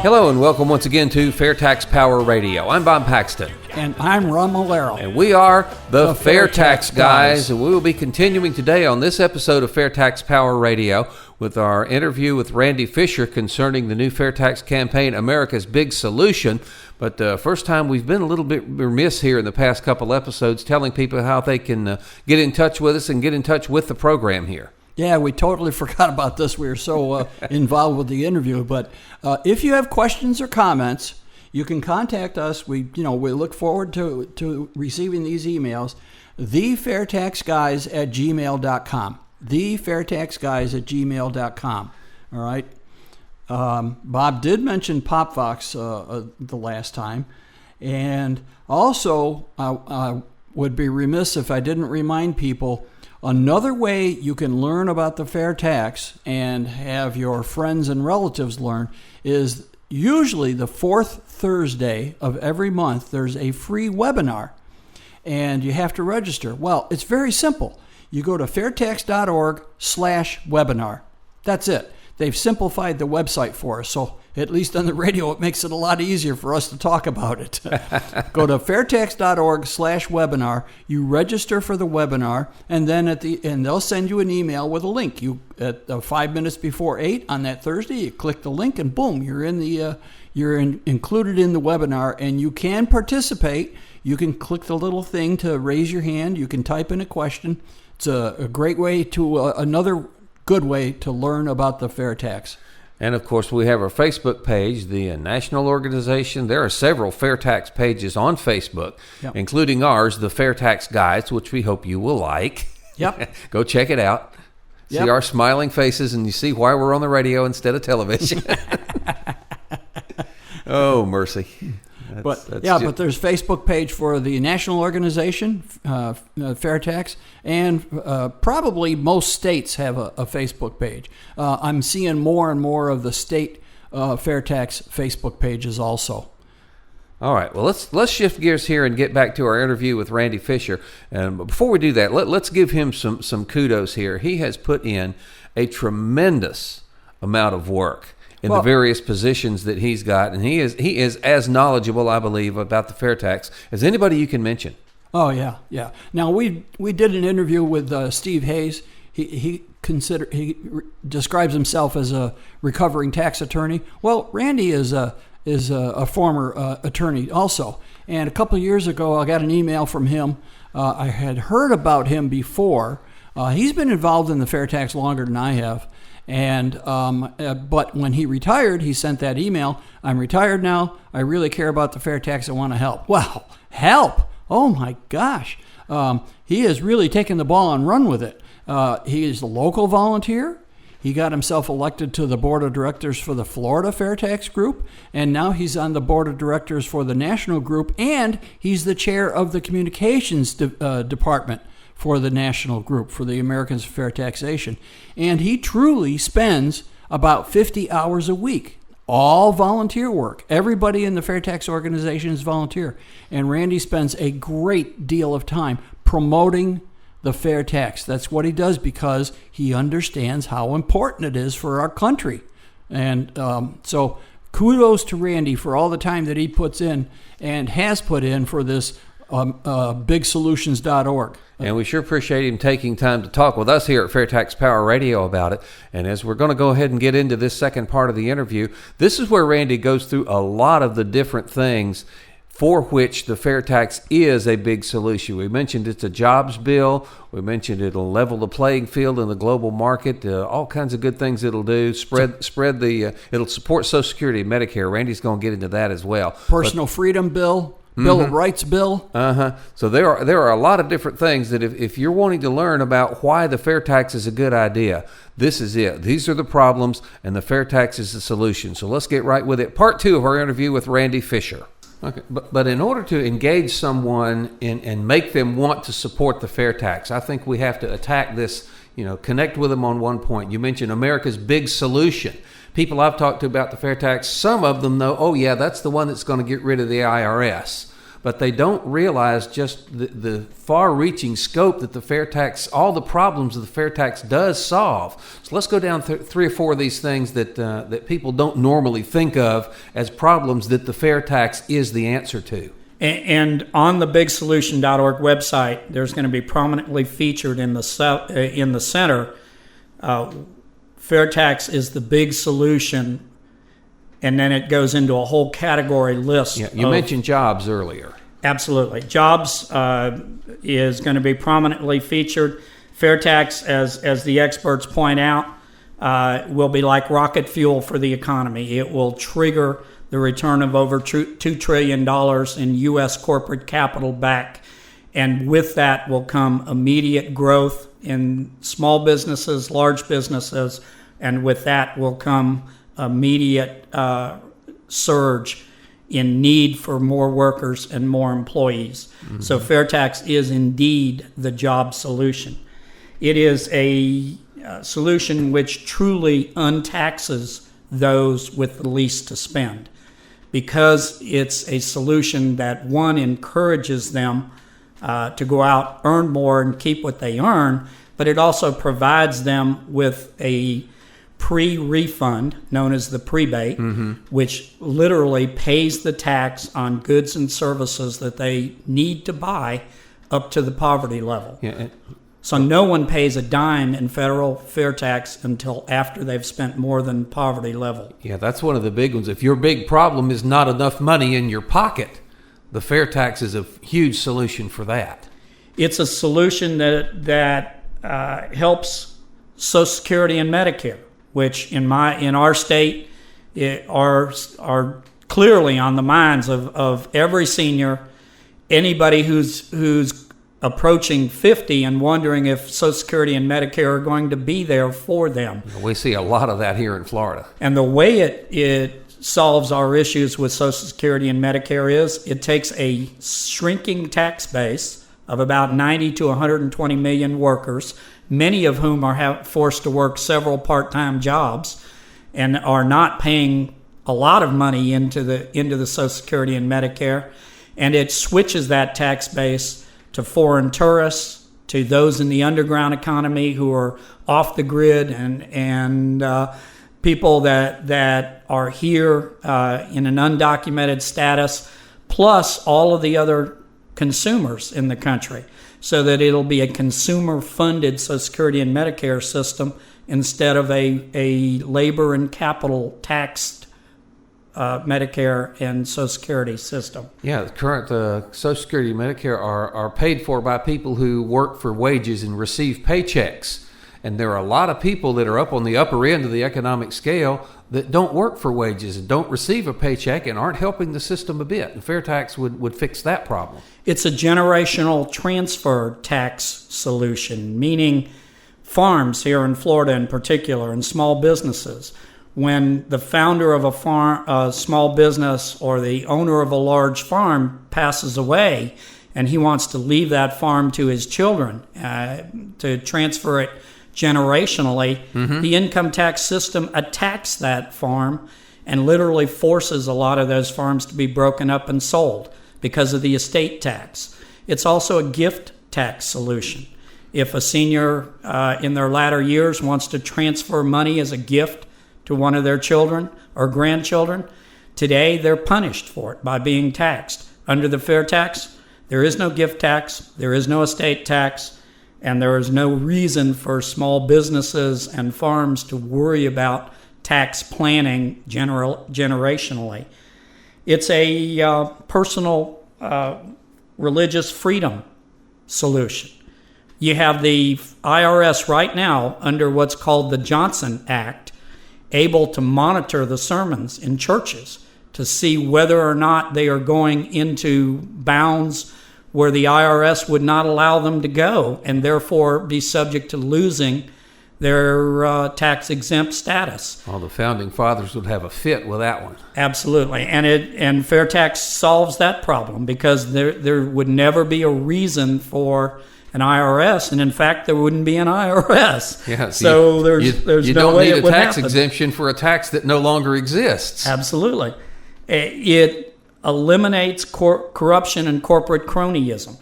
Hello and welcome once again to FAIRtax Power Radio. I'm Bob Paxton. And I'm Ron Malero. And we are the FAIRtax guys. And we will be continuing today on this episode of FAIRtax Power Radio with our interview with Randy Fischer concerning the new FAIRtax campaign, America's Big Solution. But first time we've been a little bit remiss here in the past couple episodes telling people how they can get in touch with us and get in touch with the program here. Yeah, we totally forgot about this. We were so involved with the interview. But if you have questions or comments, you can contact us. We look forward to receiving these emails. TheFairtaxGuys@gmail.com. TheFairtaxGuys@gmail.com. All right. Bob did mention PopVox the last time. And also, I would be remiss if I didn't remind people, another way you can learn about the FAIRtax and have your friends and relatives learn is usually the fourth Thursday of every month, there's a free webinar, and you have to register. Well, it's very simple. You go to fairtax.org/webinar. That's it. They've simplified the website for us, so at least on the radio, it makes it a lot easier for us to talk about it. Go to fairtax.org/webinar. You register for the webinar, and then and they'll send you an email with a link. You at 5 minutes before 8 on that Thursday, you click the link, and boom, you're included in the webinar, and you can participate. You can click the little thing to raise your hand. You can type in a question. It's a great way to another good way to learn about the FAIRtax. And of course, we have our Facebook page, the national organization. There are several FAIRtax pages on Facebook, including ours, the FAIRtax Guys, which we hope you will like. Yep. Go check it out. See our smiling faces, and you see why we're on the radio instead of television. Oh, mercy. But there's Facebook page for the national organization, FAIRtax, and probably most states have a Facebook page. I'm seeing more and more of the state FAIRtax Facebook pages also. All right. Well, let's shift gears here and get back to our interview with Randy Fischer. And before we do that, let's give him some kudos here. He has put in a tremendous amount of work in the various positions that he's got, and he is as knowledgeable, I believe, about the FAIRtax as anybody you can mention. Oh yeah. Now we did an interview with Steve Hayes. He describes himself as a recovering tax attorney. Well, Randy is a former attorney also, and a couple of years ago I got an email from him. I had heard about him before. He's been involved in the FAIRtax longer than I have. And but when he retired, he sent that email. I'm retired now. I really care about the FAIRtax. I want to help. Well, help! Oh my gosh! He has really taken the ball and run with it. He is a local volunteer. He got himself elected to the board of directors for the Florida FAIRtax group, and now he's on the board of directors for the national group, and he's the chair of the communications department for the national group, for the Americans for Fair Taxation. And he truly spends about 50 hours a week, all volunteer work. Everybody in the FAIRtax organization is volunteer. And Randy spends a great deal of time promoting the FAIRtax. That's what he does because he understands how important it is for our country. And so kudos to Randy for all the time that he puts in and has put in for this bigsolutions.org. And we sure appreciate him taking time to talk with us here at FAIRtax Power Radio about it. And as we're going to go ahead and get into this second part of the interview, this is where Randy goes through a lot of the different things for which the FAIRtax is a big solution. We mentioned it's a jobs bill. We mentioned it'll level the playing field in the global market. All kinds of good things it'll do. It'll support Social Security and Medicare. Randy's going to get into that as well. Personal freedom bill. Bill of Rights bill. So there are a lot of different things that if you're wanting to learn about why the FAIRtax is a good idea, this is it. These are the problems, and the FAIRtax is the solution. So let's get right with it. Part 2 of our interview with Randy Fischer. Okay, but in order to engage someone and make them want to support the FAIRtax, I think we have to attack this, connect with them on one point. You mentioned America's Big Solution. People I've talked to about the FAIRtax, some of them know, oh yeah, that's the one that's going to get rid of the IRS. but they don't realize just the far-reaching scope that the FAIRtax, all the problems that the FAIRtax does solve. So let's go down three or four of these things that people don't normally think of as problems that the FAIRtax is the answer to. And on the bigsolution.org website, there's going to be prominently featured in the center, FAIRtax is the big solution, and then it goes into a whole category list. Yeah, you mentioned jobs earlier. Absolutely. Jobs is going to be prominently featured. FAIRtax, as the experts point out, will be like rocket fuel for the economy. It will trigger the return of over $2 trillion in U.S. corporate capital back. And with that will come immediate growth in small businesses, large businesses, and with that will come immediate surge in need for more workers and more employees. Mm-hmm. So FAIRtax is indeed the job solution. It is a solution which truly untaxes those with the least to spend, because it's a solution that, one, encourages them to go out, earn more, and keep what they earn, but it also provides them with a pre-refund known as the prebate, mm-hmm. which literally pays the tax on goods and services that they need to buy up to the poverty level. Yeah. So no one pays a dime in federal FAIRtax until after they've spent more than poverty level. Yeah, that's one of the big ones. If your big problem is not enough money in your pocket, the FAIRtax is a huge solution for that. It's a solution that helps Social Security and Medicare, which in our state are clearly on the minds of every senior, anybody who's approaching 50 and wondering if Social Security and Medicare are going to be there for them. We see a lot of that here in Florida. And the way it solves our issues with Social Security and Medicare is it takes a shrinking tax base of about 90 to 120 million workers, many of whom are forced to work several part-time jobs and are not paying a lot of money into the Social Security and Medicare, and it switches that tax base to foreign tourists, to those in the underground economy who are off the grid, and people that are here in an undocumented status, plus all of the other consumers in the country, so that it'll be a consumer-funded Social Security and Medicare system instead of a labor and capital taxed Medicare and Social Security system. Yeah, the current Social Security and Medicare are paid for by people who work for wages and receive paychecks. And there are a lot of people that are up on the upper end of the economic scale that don't work for wages and don't receive a paycheck and aren't helping the system a bit. And FAIRtax would fix that problem. It's a generational transfer tax solution, meaning farms here in Florida in particular, and small businesses. When the founder of a small business or the owner of a large farm passes away and he wants to leave that farm to his children to transfer it generationally, mm-hmm. the income tax system attacks that farm and literally forces a lot of those farms to be broken up and sold because of the estate tax. It's also a gift tax solution. If a senior in their latter years wants to transfer money as a gift to one of their children or grandchildren, today they're punished for it by being taxed. Under the FAIRtax, there is no gift tax, there is no estate tax, and there is no reason for small businesses and farms to worry about tax planning generationally. It's a personal religious freedom solution. You have the IRS right now under what's called the Johnson Act, able to monitor the sermons in churches to see whether or not they are going into bounds where the IRS would not allow them to go, and therefore be subject to losing their tax-exempt status. Well, the founding fathers would have a fit with that one. Absolutely, and FAIRtax solves that problem, because there would never be a reason for an IRS, and in fact, there wouldn't be an IRS. Yeah, so there's no way it would happen. You don't need a tax exemption for a tax that no longer exists. Absolutely. It eliminates corruption and corporate cronyism.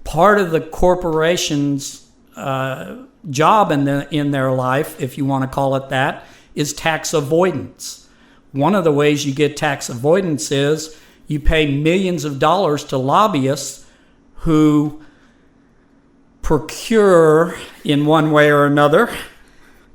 Part of the corporation's job in their life, if you want to call it that, is tax avoidance. One of the ways you get tax avoidance is you pay millions of dollars to lobbyists who procure, in one way or another,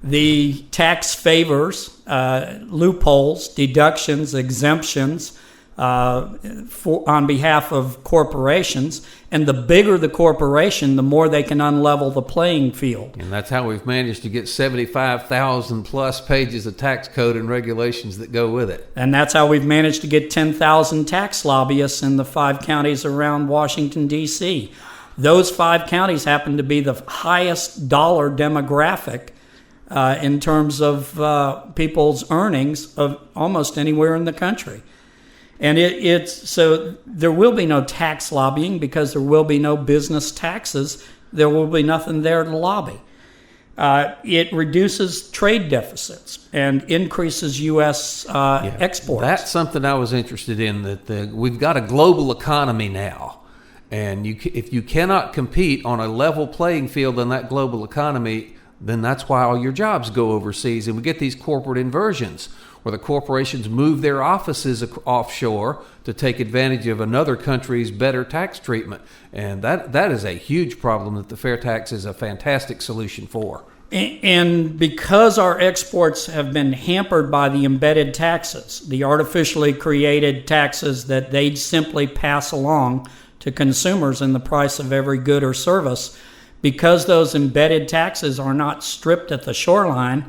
the tax favors, loopholes, deductions, exemptions on behalf of corporations. And the bigger the corporation, the more they can unlevel the playing field. And that's how we've managed to get 75,000 plus pages of tax code and regulations that go with it. And that's how we've managed to get 10,000 tax lobbyists in the 5 counties around Washington, D.C. Those 5 counties happen to be the highest dollar demographic in terms of people's earnings of almost anywhere in the country. And so there will be no tax lobbying because there will be no business taxes. There will be nothing there to lobby. It reduces trade deficits and increases U.S. exports. That's something I was interested in, that we've got a global economy now. And if you cannot compete on a level playing field in that global economy, then that's why all your jobs go overseas. And we get these corporate inversions where the corporations move their offices offshore to take advantage of another country's better tax treatment. And that is a huge problem that the FAIRtax is a fantastic solution for. And because our exports have been hampered by the embedded taxes, the artificially created taxes that they simply pass along to consumers in the price of every good or service, because those embedded taxes are not stripped at the shoreline,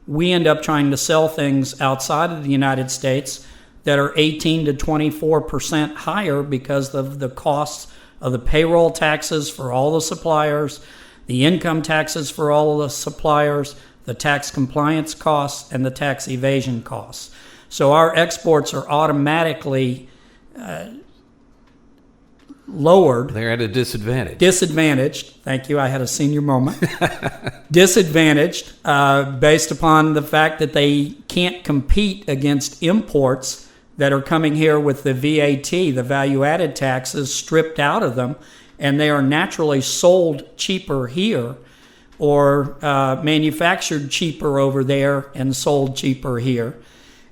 we end up trying to sell things outside of the United States that are 18 to 24% higher because of the costs of the payroll taxes for all the suppliers, the income taxes for all of the suppliers, the tax compliance costs, and the tax evasion costs. So our exports are automatically lowered. They're at a disadvantage. Disadvantaged. Thank you. I had a senior moment. Disadvantaged based upon the fact that they can't compete against imports that are coming here with the VAT, the value-added taxes, stripped out of them, and they are naturally sold cheaper here or manufactured cheaper over there and sold cheaper here.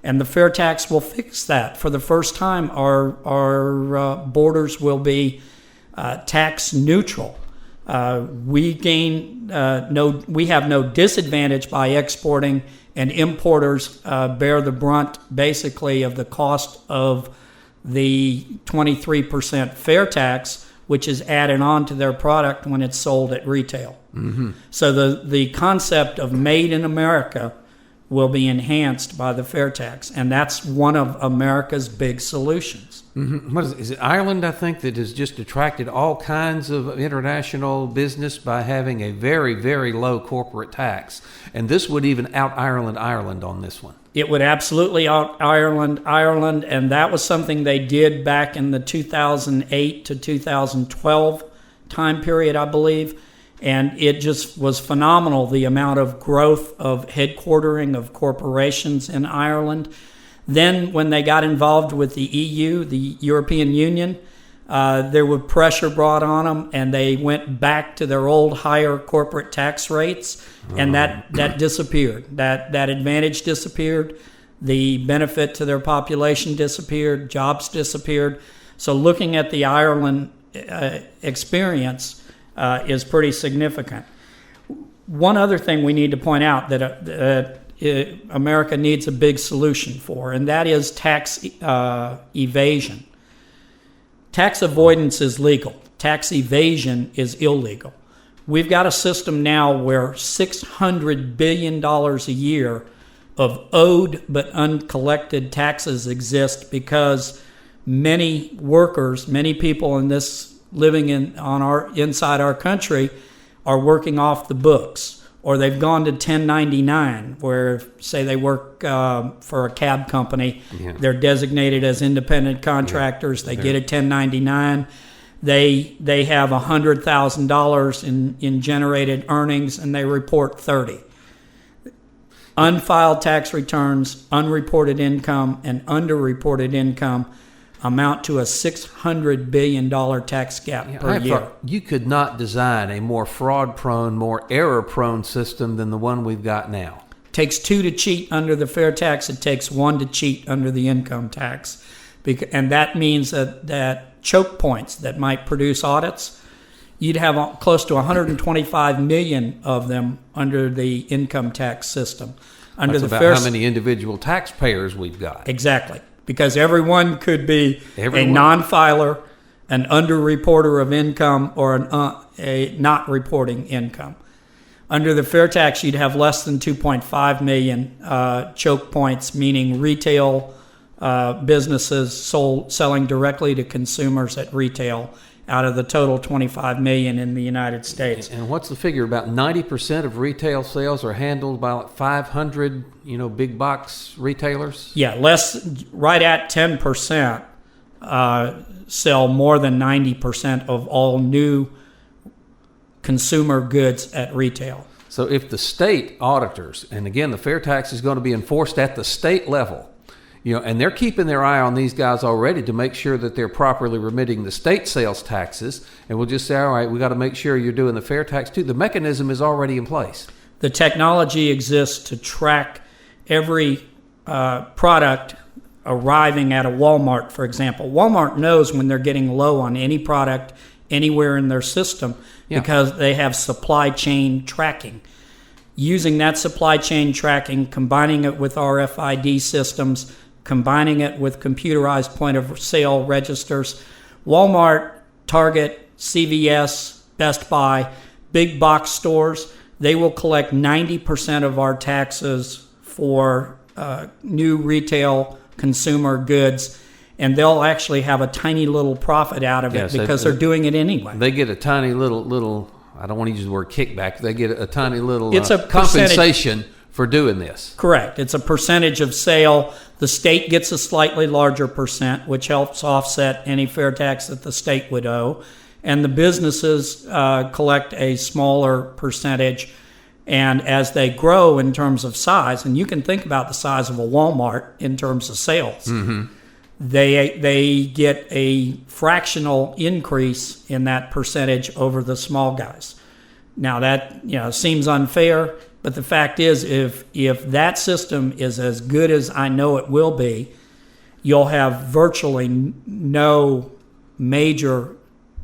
And the FAIRtax will fix that. For the first time, our borders will be tax neutral. We have no disadvantage by exporting, and importers bear the brunt basically of the cost of the 23% FAIRtax, which is added on to their product when it's sold at retail. Mm-hmm. So the concept of made in America will be enhanced by the FAIRtax, and that's one of America's big solutions. Mm-hmm. What is it, Ireland, I think, that has just attracted all kinds of international business by having a very, very low corporate tax. And this would even out Ireland on this one. It would absolutely out Ireland, and that was something they did back in the 2008 to 2012 time period, I believe. And it just was phenomenal, the amount of growth of headquartering of corporations in Ireland. Then when they got involved with the EU, the European Union, there was pressure brought on them, and they went back to their old higher corporate tax rates, and that disappeared. That advantage disappeared. The benefit to their population disappeared. Jobs disappeared. So looking at the Ireland experience is pretty significant. One other thing we need to point out that America needs a big solution for, and that is tax evasion. Tax avoidance is legal. Tax evasion is illegal. We've got a system now where $600 billion a year of owed but uncollected taxes exist because many workers, many people in this living inside our country are working off the books, or they've gone to 1099, where say they work for a cab company, they're designated as independent contractors, they get a 1099, they have $100,000 in generated earnings, and they report 30. Unfiled tax returns, unreported income, and underreported income amount to a $600 billion tax gap per year. You could not design a more fraud-prone, more error-prone system than the one we've got now. Takes 2 to cheat under the fair tax. It takes 1 to cheat under the income tax. And that means that choke points that might produce audits, you'd have close to 125 million of them under the income tax system. That's about how many individual taxpayers we've got. Exactly. Because everyone could be a non-filer, an under-reporter of income, or a not reporting income. Under the fair tax, you'd have less than 2.5 million choke points, meaning retail businesses selling directly to consumers at retail out of the total 25 million in the United States. And what's the figure? About 90% of retail sales are handled by like 500, big box retailers? Yeah, right at 10% sell more than 90% of all new consumer goods at retail. So if the state auditors, and again, the fair tax is going to be enforced at the state level, and they're keeping their eye on these guys already to make sure that they're properly remitting the state sales taxes. And we'll just say, all right, we got to make sure you're doing the fair tax too. The mechanism is already in place. The technology exists to track every product arriving at a Walmart, for example. Walmart knows when they're getting low on any product anywhere in their system because they have supply chain tracking. Using that supply chain tracking, combining it with RFID systems, combining it with computerized point of sale registers, Walmart, Target, CVS, Best Buy, big box stores, they will collect 90% of our taxes for new retail consumer goods, and they'll actually have a tiny little profit out of it because they're doing it anyway. They get a tiny little I don't want to use the word kickback. They get a tiny little it's a compensation for doing this. Correct. It's a percentage of sale. The state gets a slightly larger percent, which helps offset any fair tax that the state would owe. And the businesses collect a smaller percentage. And as they grow in terms of size, and you can think about the size of a Walmart in terms of sales, they get a fractional increase in that percentage over the small guys. Now that seems unfair, but the fact is, if that system is as good as I know it will be, you'll have virtually no major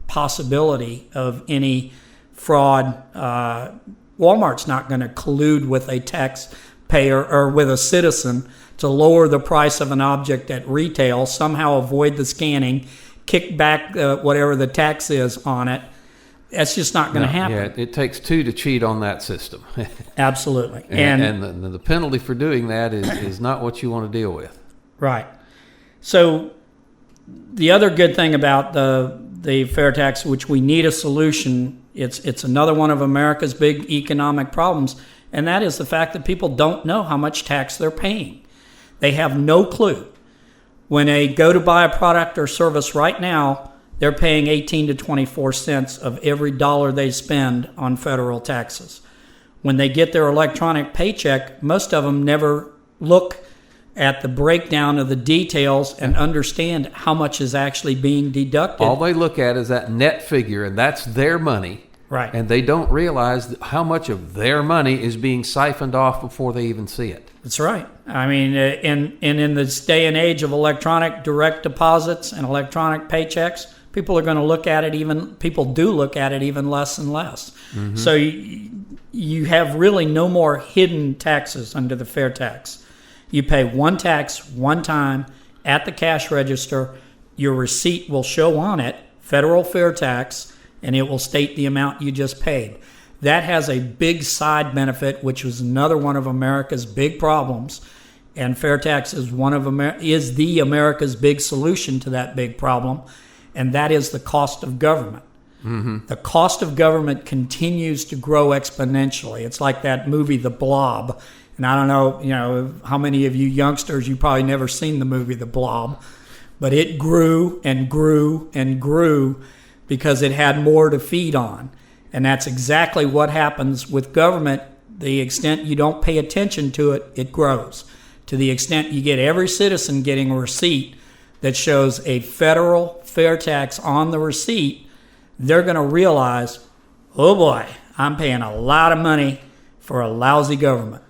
possibility of any fraud. Walmart's not going to collude with a taxpayer or with a citizen to lower the price of an object at retail, somehow avoid the scanning, kick back whatever the tax is on it. That's just not going to happen. Yeah, it takes 2 to cheat on that system. Absolutely. And the penalty for doing that is not what you want to deal with. Right. So the other good thing about the fair tax, which we need a solution, it's another one of America's big economic problems, and that is the fact that people don't know how much tax they're paying. They have no clue. When they go to buy a product or service right now, they're paying 18 to 24 cents of every dollar they spend on federal taxes. When they get their electronic paycheck, most of them never look at the breakdown of the details and understand how much is actually being deducted. All they look at is that net figure, and that's their money. Right. And they don't realize how much of their money is being siphoned off before they even see it. That's right. I mean, in this day and age of electronic direct deposits and electronic paychecks, people do look at it even less and less. Mm-hmm. So you have really no more hidden taxes under the fair tax. You pay one tax one time at the cash register. Your receipt will show on it federal fair tax, and it will state the amount you just paid. That has a big side benefit, which was another one of America's big problems. And fair tax is the America's big solution to that big problem, and that is the cost of government. Mm-hmm. The cost of government continues to grow exponentially. It's like that movie, The Blob. And I don't know, how many of you youngsters, you probably never seen the movie The Blob, but it grew and grew and grew because it had more to feed on. And that's exactly what happens with government. The extent you don't pay attention to it, it grows. To the extent you get every citizen getting a receipt that shows a federal fair tax on the receipt, they're going to realize, oh boy, I'm paying a lot of money for a lousy government.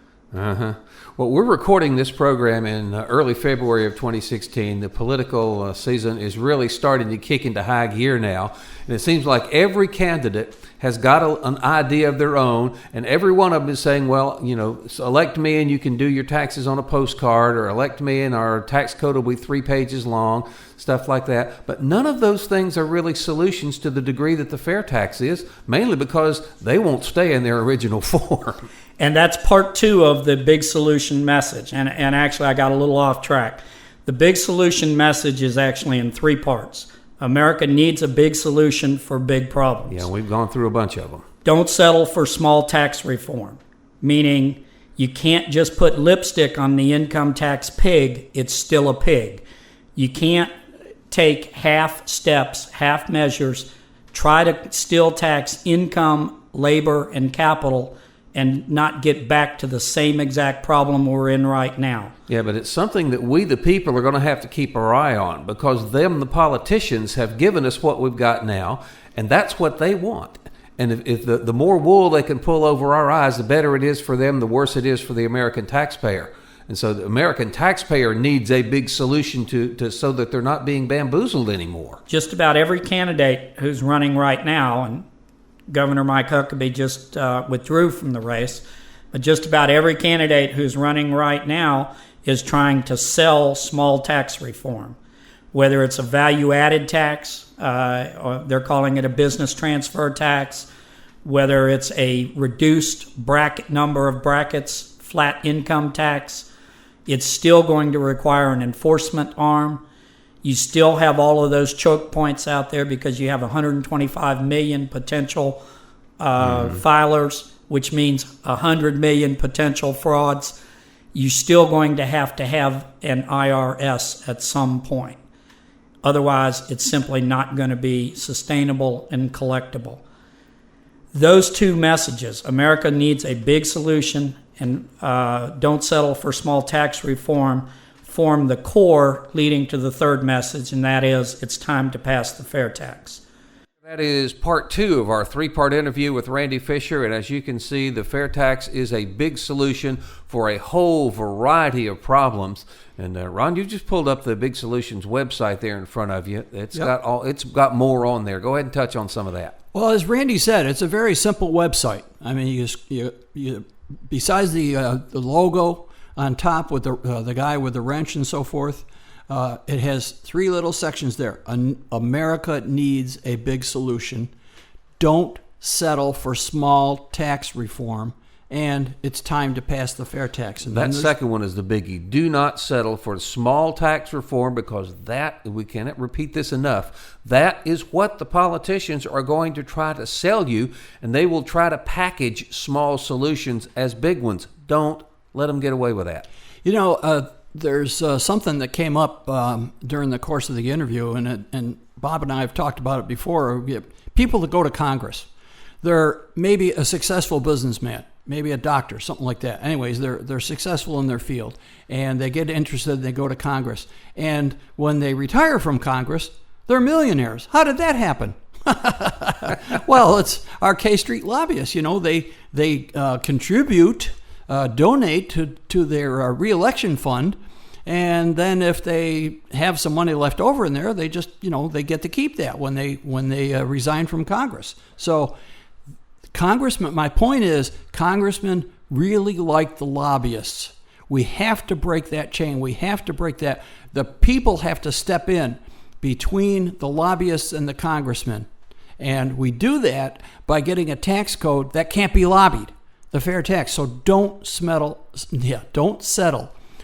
Well, we're recording this program in early February of 2016. The political season is really starting to kick into high gear now. And it seems like every candidate has got an idea of their own, and every one of them is saying, well, elect me and you can do your taxes on a postcard, or elect me and our tax code will be 3 pages long, stuff like that. But none of those things are really solutions to the degree that the fair tax is, mainly because they won't stay in their original form. And that's part 2 of the big solution message. And actually, I got a little off track. The big solution message is actually in 3 parts. America needs a big solution for big problems. Yeah, we've gone through a bunch of them. Don't settle for small tax reform, meaning you can't just put lipstick on the income tax pig. It's still a pig. You can't take half steps, half measures, try to still tax income, labor, and capital, and not get back to the same exact problem we're in right now. Yeah, but it's something that we, the people, are going to have to keep our eye on, because them, the politicians, have given us what we've got now, and that's what they want. And if the more wool they can pull over our eyes, the better it is for them, the worse it is for the American taxpayer. And so the American taxpayer needs a big solution to so that they're not being bamboozled anymore. Just about every candidate who's running right now, and Governor Mike Huckabee just withdrew from the race, but just about every candidate who's running right now is trying to sell small tax reform, whether it's a value-added tax, or they're calling it a business transfer tax, whether it's a reduced number of brackets, flat income tax. It's still going to require an enforcement arm. You still have all of those choke points out there because you have 125 million potential filers, which means 100 million potential frauds. You're still going to have an IRS at some point. Otherwise, it's simply not going to be sustainable and collectible. Those 2 messages, America needs a big solution and don't settle for small tax reform, form the core leading to the 3rd message, and that is it's time to pass the fair tax. That is part 2 of our 3-part interview with Randy Fischer, and as you can see, the fair tax is a big solution for a whole variety of problems. And Ron, you just pulled up the Big Solutions website there in front of you. It's got more on there. Go ahead and touch on some of that. Well, as Randy said, it's a very simple website. I mean, you besides the logo on top with the guy with the wrench and so forth, it has 3 little sections there. America needs a big solution. Don't settle for small tax reform. And it's time to pass the fair tax. And that second one is the biggie. Do not settle for small tax reform, because we cannot repeat this enough. That is what the politicians are going to try to sell you, and they will try to package small solutions as big ones. Don't let them get away with that. There's something that came up during the course of the interview, and Bob and I have talked about it before. People that go to Congress, they're maybe a successful businessman, maybe a doctor, something like that. Anyways, they're successful in their field, and they get interested, and they go to Congress. And when they retire from Congress, they're millionaires. How did that happen? Well, it's our K Street lobbyists. They contribute, donate to their reelection fund, and then if they have some money left over in there, they just they get to keep that when they resign from Congress. So Congressman, my point is, congressmen really like the lobbyists. We have to break that chain. We have to break that. The people have to step in between the lobbyists and the congressmen. And we do that by getting a tax code that can't be lobbied, the fair tax. So don't settle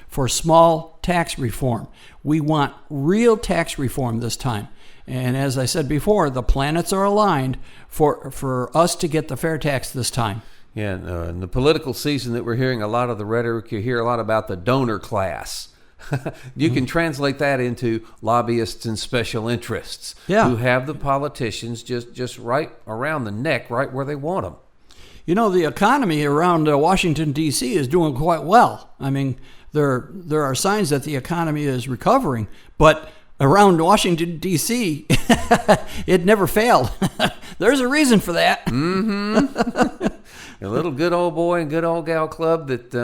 for small tax reform. We want real tax reform this time. And as I said before, the planets are aligned for us to get the fair tax this time. Yeah, in the political season that we're hearing a lot of the rhetoric, you hear a lot about the donor class. You can translate that into lobbyists and special interests who have the politicians just right around the neck, right where they want them. The economy around Washington, D.C. is doing quite well. I mean, there are signs that the economy is recovering, but around Washington, D.C., it never failed. There's a reason for that. A little good old boy and good old gal club that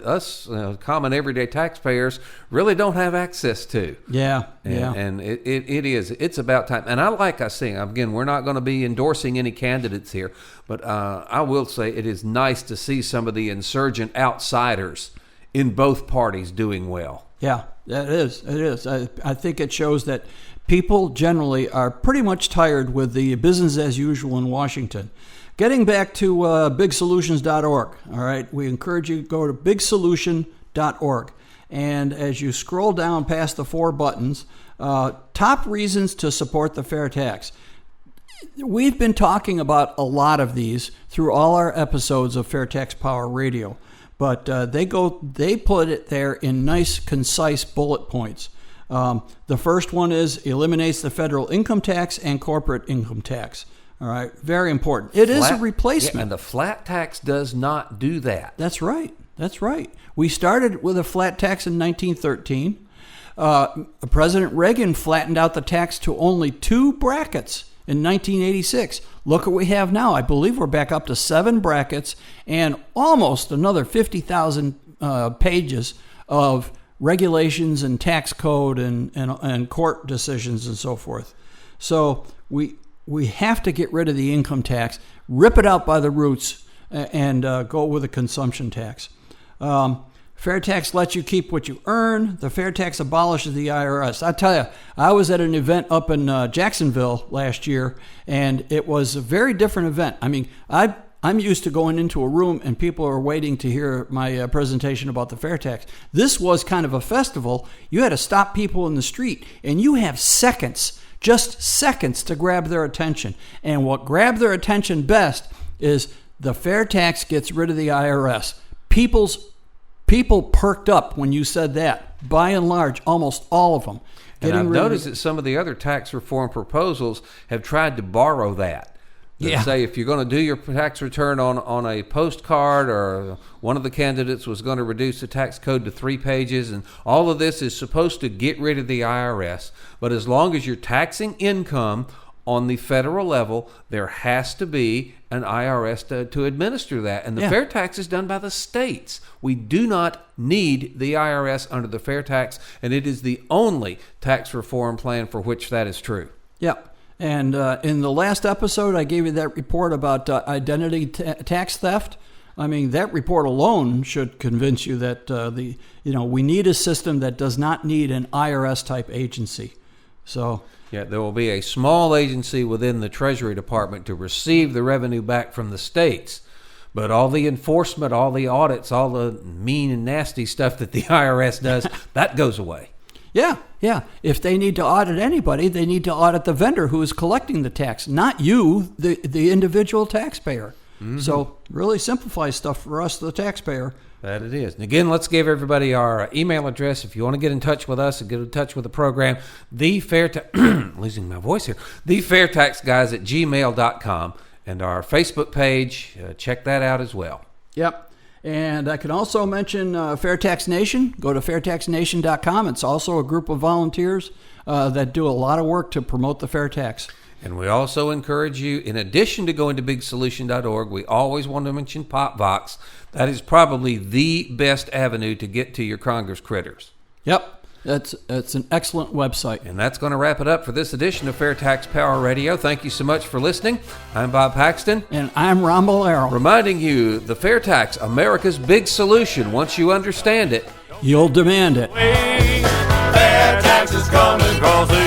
us common everyday taxpayers really don't have access to. And it's about time. And I say again, we're not going to be endorsing any candidates here, but I will say it is nice to see some of the insurgent outsiders in both parties doing well. Yeah, it is. I think it shows that people generally are pretty much tired with the business as usual in Washington. Getting back to bigsolutions.org, all right, we encourage you to go to bigsolution.org. And as you scroll down past the 4 buttons, top reasons to support the fair tax. We've been talking about a lot of these through all our episodes of Fair Tax Power Radio, but they put it there in nice, concise bullet points. The first one is eliminates the federal income tax and corporate income tax. All right, very important. It is a replacement. Yeah, and the flat tax does not do that. That's right. We started with a flat tax in 1913. President Reagan flattened out the tax to only 2 brackets in 1986. Look what we have now. I believe we're back up to 7 brackets and almost another 50,000 pages of regulations and tax code and court decisions and so forth. So we have to get rid of the income tax, rip it out by the roots, and go with a consumption tax. Fair tax lets you keep what you earn. The fair tax abolishes the IRS. I tell you, I was at an event up in Jacksonville last year, and it was a very different event. I mean, I'm used to going into a room and people are waiting to hear my presentation about the fair tax. This was kind of a festival. You had to stop people in the street, and you have seconds, just seconds, to grab their attention. And what grabbed their attention best is the fair tax gets rid of the IRS. People perked up when you said that. By and large, almost all of them. And I've noticed that some of the other tax reform proposals have tried to borrow that. Say if you're going to do your tax return on a postcard, or one of the candidates was going to reduce the tax code to 3 pages, and all of this is supposed to get rid of the IRS. But as long as you're taxing income on the federal level, there has to be an IRS to administer that. And the fair tax is done by the states. We do not need the IRS under the fair tax, and it is the only tax reform plan for which that is true. Yep. And in the last episode, I gave you that report about identity tax theft. I mean, that report alone should convince you that we need a system that does not need an IRS type agency. So there will be a small agency within the Treasury Department to receive the revenue back from the states. But all the enforcement, all the audits, all the mean and nasty stuff that the IRS does, that goes away. Yeah. If they need to audit anybody, they need to audit the vendor who is collecting the tax, not you, the individual taxpayer. Mm-hmm. So really simplifies stuff for us, the taxpayer. That it is. And again, let's give everybody our email address if you want to get in touch with us and get in touch with the program. Losing my voice here. thefairtaxguys@gmail.com, and our Facebook page. Check that out as well. Yep. And I can also mention Fair Tax Nation. Go to fairtaxnation.com. It's also a group of volunteers that do a lot of work to promote the fair tax. And we also encourage you, in addition to going to bigsolution.org, we always want to mention PopVox. That is probably the best avenue to get to your Congress critters. Yep. It's an excellent website. And that's going to wrap it up for this edition of Fair Tax Power Radio. Thank you so much for listening. I'm Bob Paxton. And I'm Ron Bolero. Reminding you, the fair tax, America's big solution. Once you understand it, you'll demand it. Fair taxes coming across the USA.